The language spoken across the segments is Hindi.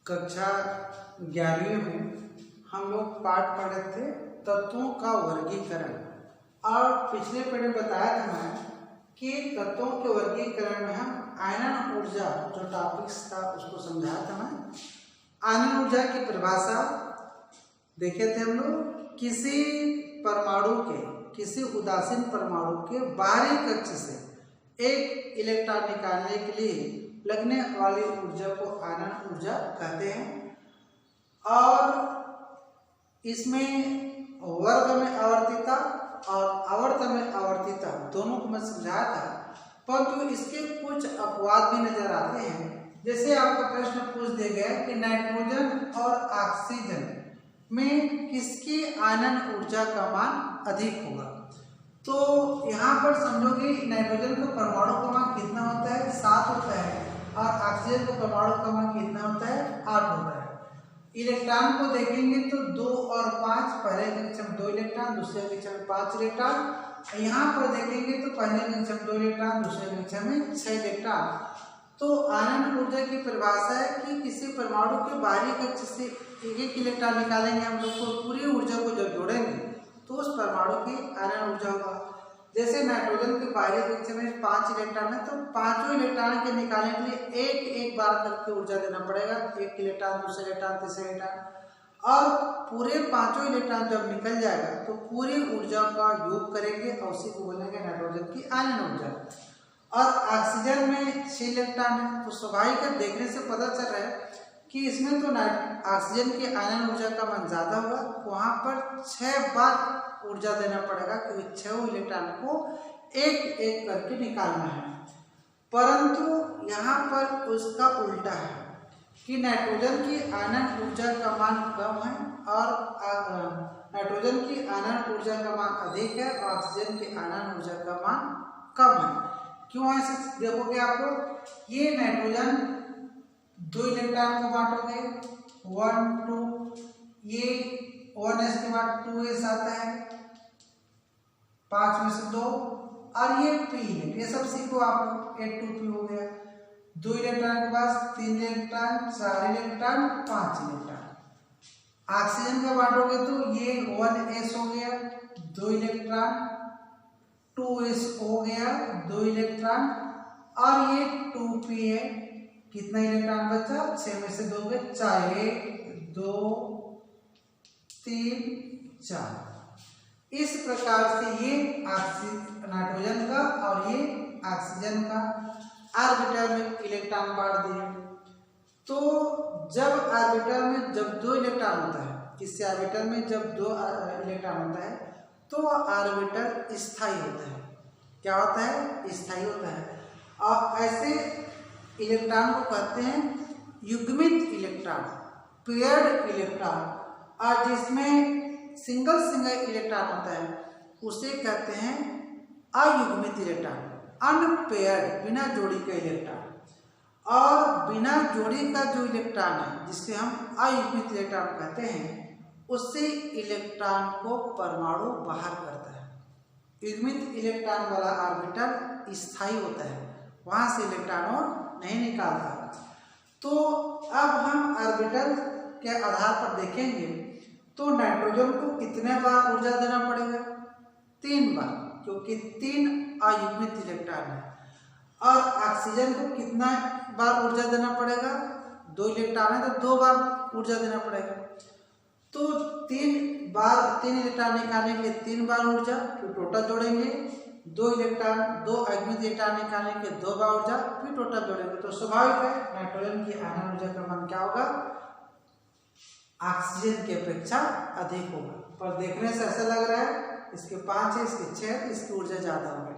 कक्षा 11वीं में हम लोग पाठ पढ़ रहे थे तत्वों का वर्गीकरण। और पिछले पढ़े में बताया था मैं कि तत्वों के वर्गीकरण में हम आयनन ऊर्जा जो टॉपिक्स था उसको समझाया था मैं। आयनन ऊर्जा की परिभाषा देखे थे हम लोग। किसी परमाणु के, किसी उदासीन परमाणु के बाहरी कक्ष से एक इलेक्ट्रॉन निकालने के लिए लगने वाली ऊर्जा को आयनन ऊर्जा कहते हैं। और इसमें वर्ग में आवर्तिता और आवर्त में आवर्तिता दोनों को मैं समझाया था, परंतु इसके कुछ अपवाद भी नजर आते हैं। जैसे आपका प्रश्न पूछ दिया गया कि नाइट्रोजन और ऑक्सीजन में किसकी आयनन ऊर्जा का मान अधिक होगा, तो यहाँ पर समझोगे नाइट्रोजन का परमाणु क्रमांक कितना होता है, 7 होता है, और ऑक्सीजन का परमाणु क्रमांक कितना होता है, 8 होता है। इलेक्ट्रॉन को देखेंगे तो 2 और 5, पहले कक्षा में 2 इलेक्ट्रॉन, दूसरे कक्षा में 5 इलेक्ट्रॉन। यहाँ पर देखेंगे तो पहले कक्षा में 2 इलेक्ट्रॉन, दूसरे कक्षा में 6 इलेक्ट्रॉन। तो आयनन ऊर्जा की परिभाषा है कि किसी परमाणु के बाहरी कक्ष से एक इलेक्ट्रॉन निकालेंगे हम लोग, तो पूरी ऊर्जा को जब जोड़ेंगे तो उस परमाणु की आयनन ऊर्जा होगा। जैसे नाइट्रोजन के बाहरी कक्ष में 5 इलेक्ट्रॉन है, तो पांचों इलेक्ट्रॉन के निकालने के लिए एक बार करके ऊर्जा देना पड़ेगा। एक इलेक्ट्रॉन, दूसरे इलेक्ट्रॉन, तीसरे इलेक्ट्रॉन, और पूरे पांचों इलेक्ट्रॉन जब निकल जाएगा तो पूरी ऊर्जा का योग करेंगे और उसी को बोलेंगे नाइट्रोजन की आयनन ऊर्जा। और ऑक्सीजन में 6 इलेक्ट्रॉन है, तो स्वाभाविक है, देखने से पता चल रहा है कि इसमें तो ऑक्सीजन की आयनन ऊर्जा का मान ज्यादा होगा। वहां पर 6 बार ऊर्जा देना पड़ेगा क्योंकि 6 इलेक्ट्रॉन को एक एक करके निकालना है। परंतु यहाँ पर उसका उल्टा है कि नाइट्रोजन की आयनन ऊर्जा का मान कम है और नाइट्रोजन की आयनन ऊर्जा का मान अधिक है और ऑक्सीजन की आयनन ऊर्जा का मान कम है। क्यों ऐसे देखोगे आप लोग, ये नाइट्रोजन 2 इलेक्ट्रॉन को बांटोगे, 1 2, ये 1s के बाद 2s आता है, 5 में से 2, और ये p है, ये सब सीखो आप, 8 2p हो गया। 2 इलेक्ट्रॉन के पास 3 इलेक्ट्रॉन, 4 इलेक्ट्रॉन, 5 इलेक्ट्रॉन। ऑक्सीजन का बांटोगे तो ये 1s हो गया, 2 इलेक्ट्रॉन, 2s हो गया, 2 इलेक्ट्रॉन, और ये 2p है, कितना इलेक्ट्रॉन बचा, 6 में से 2 गए, 4, 1 2 3 4। इस प्रकार से ये नाइट्रोजन का और ये ऑक्सीजन का ऑर्बिटल में इलेक्ट्रॉन बांट दिए। तो जब ऑर्बिटल में जब 2 इलेक्ट्रॉन होता है, किसी ऑर्बिटल में जब 2 इलेक्ट्रॉन होता है तो ऑर्बिटल स्थायी होता है। क्या होता है, स्थायी होता है। और ऐसे इलेक्ट्रॉन को कहते हैं युग्मित इलेक्ट्रॉन, पेयर्ड इलेक्ट्रॉन। और जिसमें सिंगल इलेक्ट्रॉन होता है उसे कहते हैं अयुग्मित इलेक्ट्रॉन, अनपेयर्ड, बिना जोड़ी का इलेक्ट्रॉन। और बिना जोड़ी का जो इलेक्ट्रॉन है जिसे हम अयुग्मित इलेक्ट्रॉन कहते हैं, उससे इलेक्ट्रॉन को परमाणु बाहर करता है। युग्मित इलेक्ट्रॉन वाला ऑर्बिटल स्थायी होता है, वहां से इलेक्ट्रॉन नहीं निकालता। तो अब हम ऑर्बिटल के आधार पर देखेंगे तो नाइट्रोजन को कितने बार ऊर्जा देना पड़ेगा, 3 बार, क्योंकि 3 अयुग्मित इलेक्ट्रॉन है। और ऑक्सीजन को कितना बार ऊर्जा देना पड़ेगा, 2 इलेक्ट्रॉन है तो 2 बार ऊर्जा देना पड़ेगा। तो 3 बार 3 इलेक्ट्रॉन निकालने के लिए 3 बार ऊर्जा, फिर टोटल जोड़ेंगे 2 इलेक्ट्रॉन, 2 अयुग्मित इलेक्ट्रॉन निकालने के 2 बार ऊर्जा, फिर टोटल जोड़ेंगे। तो स्वाभाविक है नाइट्रोजन की आयनन ऊर्जा का मान क्या होगा, ऑक्सीजन की अपेक्षा अधिक होगा। पर देखने से ऐसा लग रहा है इसके 5 है, इसके 6 है, इसकी ऊर्जा ज्यादा होगी।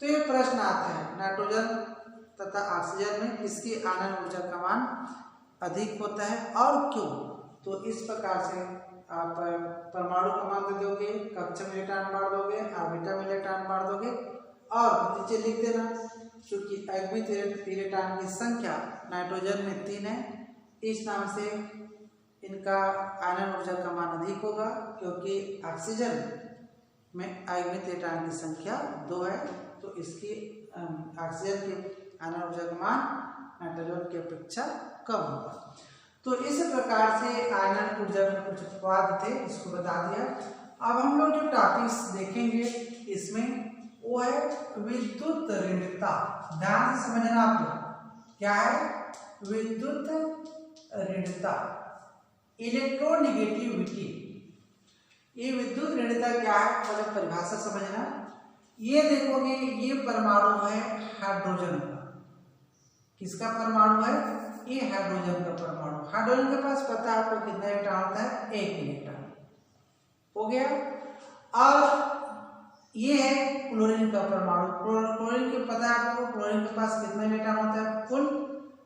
तो ये प्रश्न आता है नाइट्रोजन तथा ऑक्सीजन में किसकी आयनन ऊर्जा का मान अधिक होता है और क्यों। तो इस प्रकार से आप परमाणु क्रमांक दोगे, कक्ष में इलेक्ट्रॉन बांट दोगे, ऑर्बिटल में इलेक्ट्रॉन बांट दोगे, और नीचे लिख देना क्योंकि अयुग्मित इलेक्ट्रॉन की संख्या नाइट्रोजन में 3 है, इस नाम से इनका आयनन ऊर्जा का मान अधिक होगा। क्योंकि ऑक्सीजन में अयुग्मित इलेक्ट्रॉन की संख्या 2 है, तो इसकी ऑक्सीजन की आयनन ऊर्जा का मान नाइट्रोजन की अपेक्षा कम होगा। तो इस प्रकार से आयनन ऊर्जा में कुछ अपवाद थे, इसको बता दिया। अब हम लोग जो टॉपिक्स देखेंगे इसमें वो है विद्युत ऋणता। ध्यान से समझना आप लोग, क्या है विद्युत ऋणता, इलेक्ट्रोनेगेटिविटी। ये विद्युत ऋणता क्या है, मतलब परिभाषा समझना। ये देखोगे ये परमाणु है हाइड्रोजन का। किसका परमाणु है, ये हाइड्रोजन का परमाणु। हाइड्रोजन के पास पता है आपको कितना इलेक्ट्रॉन होता है, 1 इलेक्ट्रॉन हो गया। और ये है क्लोरीन का परमाणु। क्लोरीन के पता है आपको, क्लोरीन के पास कितना इलेक्ट्रॉन होता है, कुल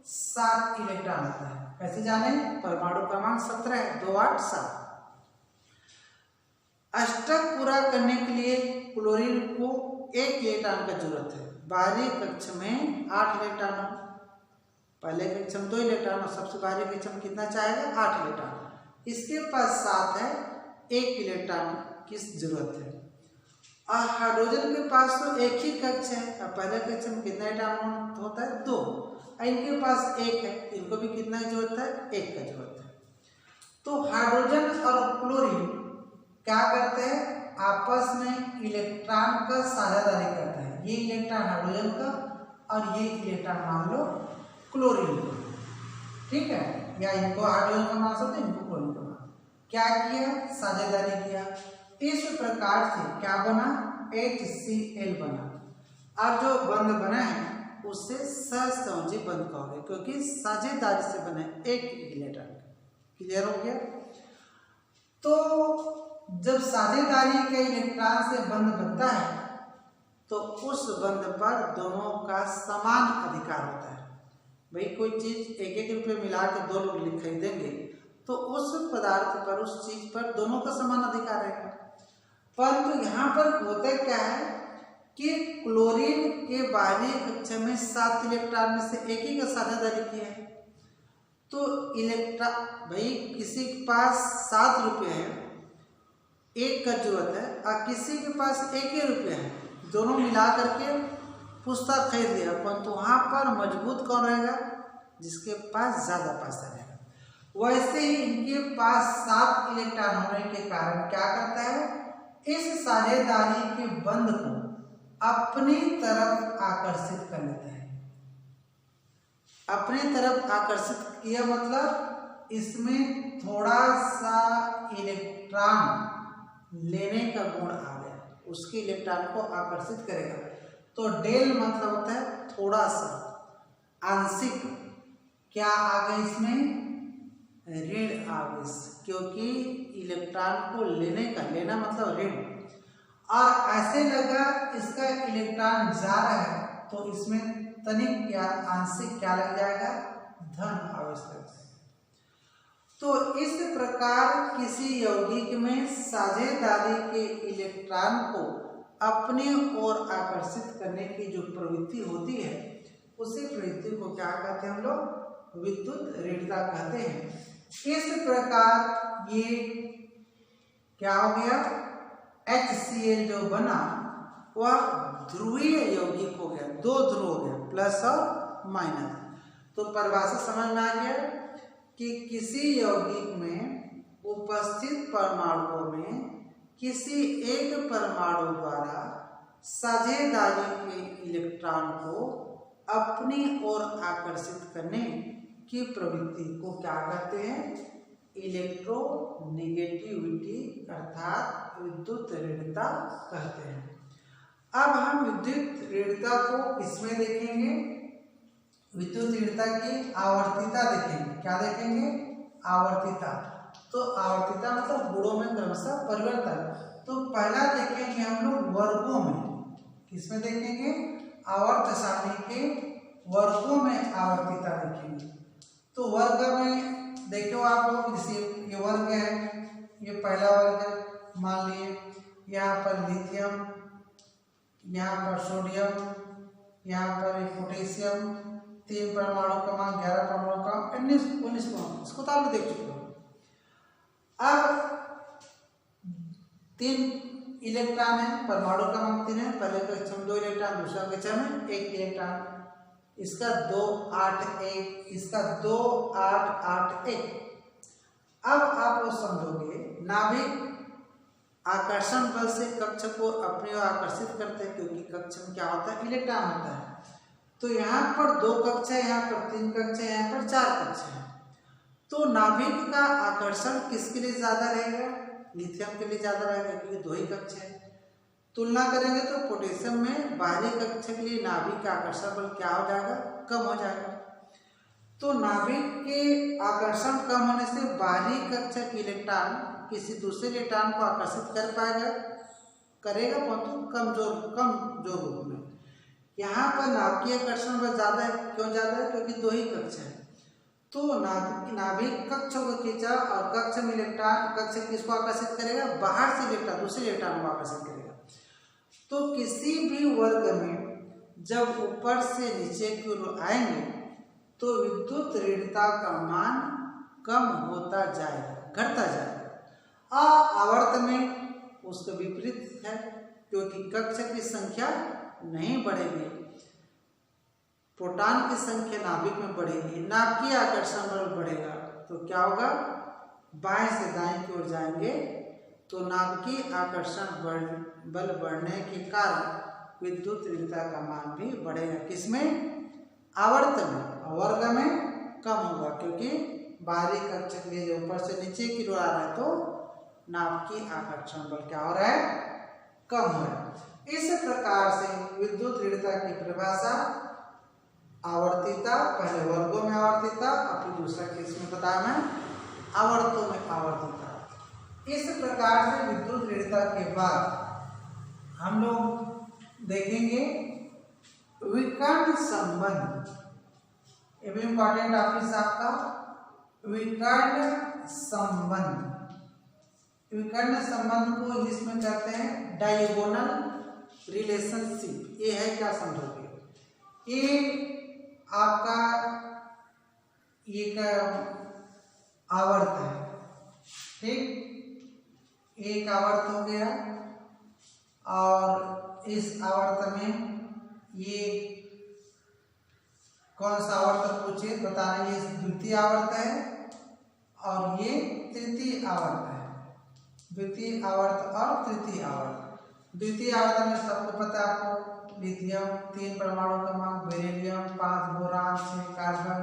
7 इलेक्ट्रॉन होता है। कैसे जाने, परमाणु क्रमांक 17 है, 2 8 7। अष्टक पूरा करने के लिए क्लोरीन को 1 इलेक्ट्रॉन का जरूरत है। बाहरी कक्ष में 8 इलेक्ट्रॉन हो, पहले कक्ष में 2 इलेक्ट्रॉन और सबसे बाहरी कक्ष में कितना चाहेगा, 8 इलेक्ट्रॉन। इसके पास 7 है, 1 इलेक्ट्रॉन की जरूरत है। और हाइड्रोजन के पास तो एक ही कक्ष है, और पहले कक्ष में कितना इलेक्ट्रॉन होता है, 2। इनके पास 1 है, इनको भी कितना जरूरत है, 1 का जरूरत है। तो हाइड्रोजन और क्लोरीन क्या करते हैं, आपस में इलेक्ट्रॉन का साझेदारी करते हैं। ये इलेक्ट्रॉन हाइड्रोजन का और ये इलेक्ट्रॉन मान लो क्लोरीन का, ठीक है, या इनको हाइड्रोजन का मान सकते, इनको क्लोरीन का मान। क्या किया, साझेदारी किया। इस प्रकार से क्या बना, HCl बना। और जो बंध बना है उससे सहसंयोजी बंध कहोगे, क्योंकि साझेदारी से बना एक इलेक्ट्रॉन। क्लियर हो गया। तो जब साझेदारी के इलेक्ट्रॉन से बंध बनता है तो उस बंध पर दोनों का समान अधिकार होता है। भाई कोई चीज 1-1 रुपये मिला के 2 लोग खरीदेंगे तो उस पदार्थ पर, उस चीज पर दोनों का समान अधिकार रहेगा। परंतु यहाँ पर होता क्या है कि क्लोरीन के बाहरी कक्ष में 7 इलेक्ट्रॉन में से एक ही का साझेदारी किया है। तो इलेक्ट्रॉन, भाई किसी के पास 7 रुपये है, 1 का जरूरत है, और किसी के पास 1 ही रुपया है, दोनों मिला करके पुस्तक खरीद लिया। परंतु वहाँ पर मजबूत कौन रहेगा, जिसके पास ज्यादा पैसा रहेगा। वैसे ही इनके पास 7 इलेक्ट्रॉन होने के कारण क्या करता है, इस साझेदारी के बंध को अपनी तरफ आकर्षित कर लेता है। अपनी तरफ आकर्षित किया मतलब इसमें थोड़ा सा इलेक्ट्रॉन लेने का गुण आ गया, उसके इलेक्ट्रॉन को आकर्षित करेगा। तो डेल मतलब होता है थोड़ा सा, आंशिक। क्या आ गया इसमें, ऋण आ गई, क्योंकि इलेक्ट्रॉन को लेने का, लेना मतलब ऋण। और ऐसे लगा इसका इलेक्ट्रॉन जा रहा है तो इसमें तनिक या आंशिक क्या लग जाएगा, धन आवश्यक। तो इस प्रकार किसी यौगिक में साझेदारी के इलेक्ट्रॉन को अपने ओर आकर्षित करने की जो प्रवृत्ति होती है, उसी प्रवृत्ति को क्या कहते हैं हम लोग, विद्युत ऋणता कहते हैं। इस प्रकार ये क्या हो गया, HCl जो बना वह ध्रुवीय यौगिक हो गया, 2 ध्रुव हो गया, प्लस और माइनस। तो परिभाषा समझ में आ गया कि किसी यौगिक में उपस्थित परमाणुओं में किसी एक परमाणु द्वारा साझेदारी के इलेक्ट्रॉन को अपनी ओर आकर्षित करने की प्रवृत्ति को क्या कहते हैं, इलेक्ट्रोनेगेटिविटी अर्थात विद्युत ऋणता कहते हैं। अब हम विद्युत ऋणता को किसमें देखेंगे, विद्युत ऋणता की आवर्तिता देखेंगे। क्या देखेंगे, आवर्तिता। तो आवर्तिता मतलब गुणों में क्रमशः परिवर्तन। तो पहला देखेंगे हम लोग वर्गों में। किसमें देखेंगे, आवर्त सारणी के वर्गों में आवर्तिता देखेंगे। तो वर्ग में देखो आप लोग, जैसे ये वर्ग है, ये पहला वर्ग मान लिए, यहाँ पर लिथियम, यहाँ पर सोडियम, यहाँ पर पोटेशियम, 3 परमाणु क्रमांक, 11 परमाणु क्रमांक, 19 परमाणु, इसको तो आप देख चुके हो। अब 3 इलेक्ट्रॉन है, परमाणु क्रमांक 3 है, पहले कक्षा में 2 इलेक्ट्रॉन, दूसरा कक्षा में 1 इलेक्ट्रॉन। इसका 2 8 1, इसका 2 8 8 1। अब आप लोग समझोगे नाभिक आकर्षण बल से कक्ष को अपनी ओर आकर्षित करते हैं, क्योंकि कक्ष में क्या होता है, इलेक्ट्रॉन होता है। तो यहाँ पर 2 कक्ष है, यहाँ पर 3 कक्ष है, यहाँ पर 4 कक्ष है। तो नाभिक का आकर्षण किसके लिए ज्यादा रहेगा, लिथियम के लिए ज्यादा रहेगा, क्योंकि 2 ही कक्ष है। तुलना करेंगे तो पोटेशियम में बाहरी कक्ष के लिए नाभिक का आकर्षण बल क्या हो जाएगा, कम हो जाएगा। तो नाभिक के आकर्षण कम होने से बाहरी कक्ष के इलेक्ट्रॉन किसी दूसरे इलेक्ट्रॉन को आकर्षित कर पाएगा, करेगा, परंतु कम जोर रूप में। यहाँ पर नाभिकीय आकर्षण बल ज्यादा है, क्यों ज्यादा है, क्योंकि 2 ही कक्ष है। तो नाभिक कक्ष को खींचा और कक्ष में इलेक्ट्रॉन, कक्ष किसको आकर्षित करेगा, बाहर से इलेक्ट्रॉन दूसरे इलेक्ट्रॉन को आकर्षित करेगा। तो किसी भी वर्ग में जब ऊपर से नीचे की ओर आएंगे तो विद्युत ऋणता का मान कम होता जाएगा, घटता जाएगा। आवर्त में उसके विपरीत है, क्योंकि कक्ष की संख्या नहीं बढ़ेगी, प्रोटॉन की संख्या नाभिक में बढ़ेगी, नाभिकीय आकर्षण बल बढ़ेगा। तो क्या होगा, बाएं से दाएं की ओर जाएंगे तो नाभिकीय आकर्षण बल बढ़ने के कारण विद्युत ऋणता का मान भी बढ़ेगा। किसमें, आवर्त में। वर्ग में कम होगा, क्योंकि बाहरी कक्ष के लिए ऊपर से नीचे की ओर आ रहा है तो नाभिकीय आकर्षण बल क्या हो रहा है, कम हो रहा है। इस प्रकार से विद्युत ऋणता की परिभाषा आवर्तिता, पहले वर्गों में आवर्तिता, और फिर दूसरा केस में बताया मैं आवर्तों में आवर्तिता। इस प्रकार से विद्युत ऋणता के बाद हम लोग देखेंगे विकर्ण संबंध। ये भी इंपॉर्टेंट टॉपिक है आपका, विकर्ण संबंध। विकर्ण संबंध को इंग्लिश में कहते हैं डायगोनल रिलेशनशिप। ये है, क्या समझोगे, ये आपका एक आवर्त है, ठीक, एक आवर्त हो गया। और इस आवर्त में ये कौन सा आवर्त पूछे बताना, ये द्वितीय आवर्त है और ये तृतीय आवर्त है। द्वितीय आवर्त और तृतीय आवर्त। द्वितीय आवर्त में सबको पता है आपको, लिथियम 3 परमाणु क्रमांक, बेरिलियम 5, बोरान 6, कार्बन,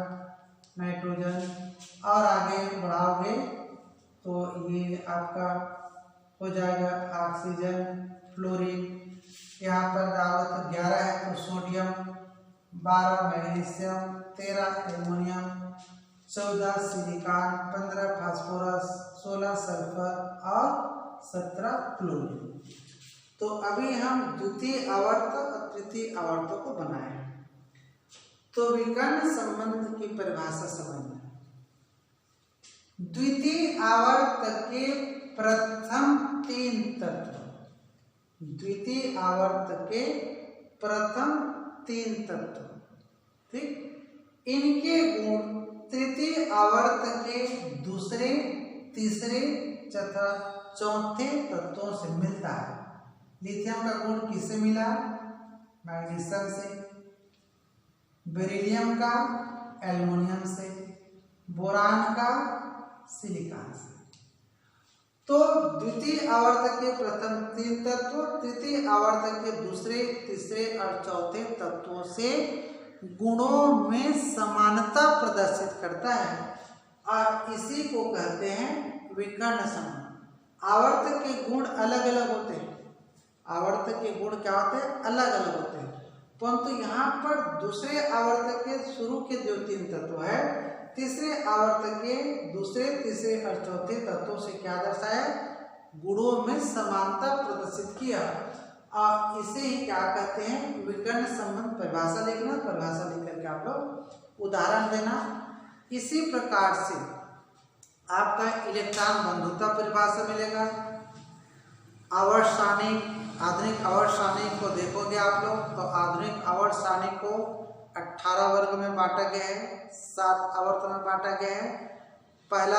नाइट्रोजन, और आगे बढ़ाओगे तो ये आपका हो जाएगा ऑक्सीजन, फ्लोरीन। यहाँ पर दावत 11 है तो sodium, 12 magnesium, 13 aluminium, 14 silicon, 15 phosphorus, 16 sulphur और 17 क्लोरीन। तो अभी हम द्वितीय आवर्त और तृतीय आवर्तों को बनाए। तो विकर्ण संबंध की परिभाषा समझना। द्वितीय आवर्त के प्रथम 3 तत्व, द्वितीय आवर्त के प्रथम 3 तत्व, ठीक, इनके गुण तृतीय आवर्त के दूसरे, तीसरे तथा चौथे तत्वों से मिलता है। लिथियम का गुण किससे मिला, मैग्नीशियम से, बेरिलियम का एल्युमिनियम से, बोरान का सिलिकॉन से। तो द्वितीय आवर्त के प्रथम 3 तत्व तृतीय आवर्त के दूसरे, तीसरे और चौथे तत्वों से गुणों में समानता प्रदर्शित करता है और इसी को कहते हैं विकर्ण संबंध। आवर्त के गुण अलग अलग होते हैं, आवर्त के गुण क्या होते हैं, अलग अलग होते हैं, परंतु यहाँ पर दूसरे आवर्त के शुरू के जो 3 तत्व है, तीसरे आवर्त के दूसरे, तीसरे और चौथे तत्वों से क्या दर्शाया, गुणों में समानता प्रदर्शित किया और इसे ही क्या कहते हैं, विकर्ण संबंध। परिभाषा लिखना, परिभाषा लिख करके आप लोग उदाहरण देना। इसी प्रकार से आपका इलेक्ट्रॉन बंधुता परिभाषा मिलेगा। आवर्त सारणी, आधुनिक आवर्त सारणी को देखोगे आप लोग तो आधुनिक आवर्त सारणी को 18 वर्ग में बांटा गया है, 7 आवर्त में बांटा गया है। पहला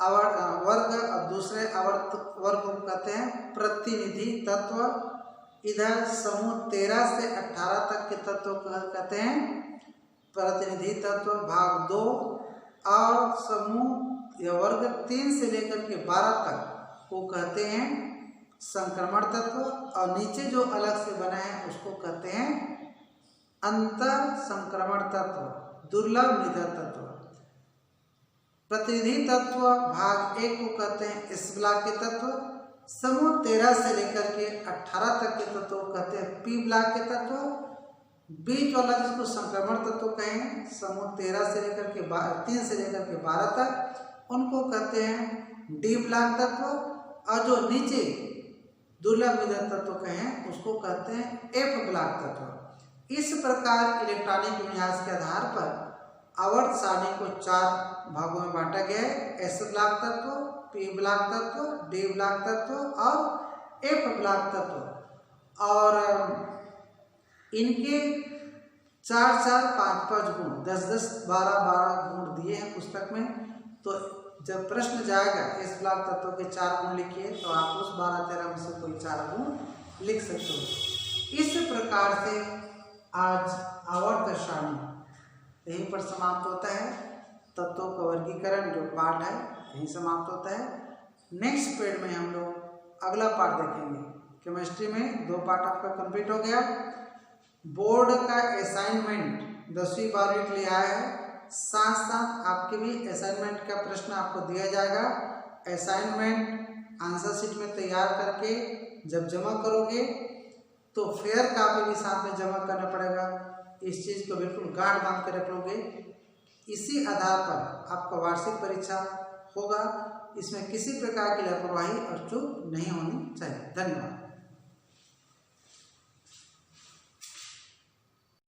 आवर्त वर्ग और दूसरे आवर्त वर्ग को कहते हैं प्रतिनिधि तत्व। इधर समूह 13 से 18 तक के तत्व को कहते हैं प्रतिनिधि तत्व भाग 2 और समूह या वर्ग 3 से लेकर के 12 तक को कहते हैं संक्रमण तत्व, और नीचे जो अलग से बना है उसको कहते हैं अंतर संक्रमण तत्व, दुर्लभ मृदा तत्व। प्रतिनिधि तत्व भाग 1 को कहते हैं इस ब्लॉक के तत्व, समूह 13 से लेकर के 18 तक के तत्व को कहते हैं पी ब्लॉक के तत्व, बीच वाला जिसको संक्रमण तत्व कहें समूह 13 से लेकर के 3 से लेकर के 12 तक उनको कहते हैं डी ब्लॉक तत्व, और जो नीचे दुर्लभ मृदा तत्व कहें उसको कहते हैं एफ ब्लॉक तत्व। इस प्रकार इलेक्ट्रॉनिक विन्यास के आधार पर आवर्त सारणी को 4 भागों में बांटा गया है, एस ब्लॉक तत्व, पी ब्लॉक तत्व, डी ब्लॉक तत्व और एफ ब्लॉक तत्व, और इनके 4-4, 5-5 गुण, 10-10, 12-12 गुण दिए हैं पुस्तक में। तो जब प्रश्न जाएगा इस ब्लॉक तत्व के 4 गुण लिखिए तो आप उस 12-13 में से कोई 4 गुण लिख सकते हो। इस प्रकार से आज आवर्त सारणी यहीं पर समाप्त होता है। तत्वों का वर्गीकरण जो पाठ है यहीं समाप्त होता है। नेक्स्ट पीरियड में हम लोग अगला पाठ देखेंगे। केमिस्ट्री में 2 पाठ आपका कंप्लीट हो गया। बोर्ड का असाइनमेंट 10वीं 12वीं के लिए आया है, साथ साथ आपके भी असाइनमेंट का प्रश्न आपको दिया जाएगा। असाइनमेंट आंसर शीट में तैयार करके जब जमा करोगे तो फेयर कॉपी भी साथ में जमा करना पड़ेगा। इस चीज़ को बिल्कुल गांठ बांध के रख लोगे। इसी आधार पर आपका वार्षिक परीक्षा होगा। इसमें किसी प्रकार की लापरवाही और चूक नहीं होनी चाहिए। धन्यवाद।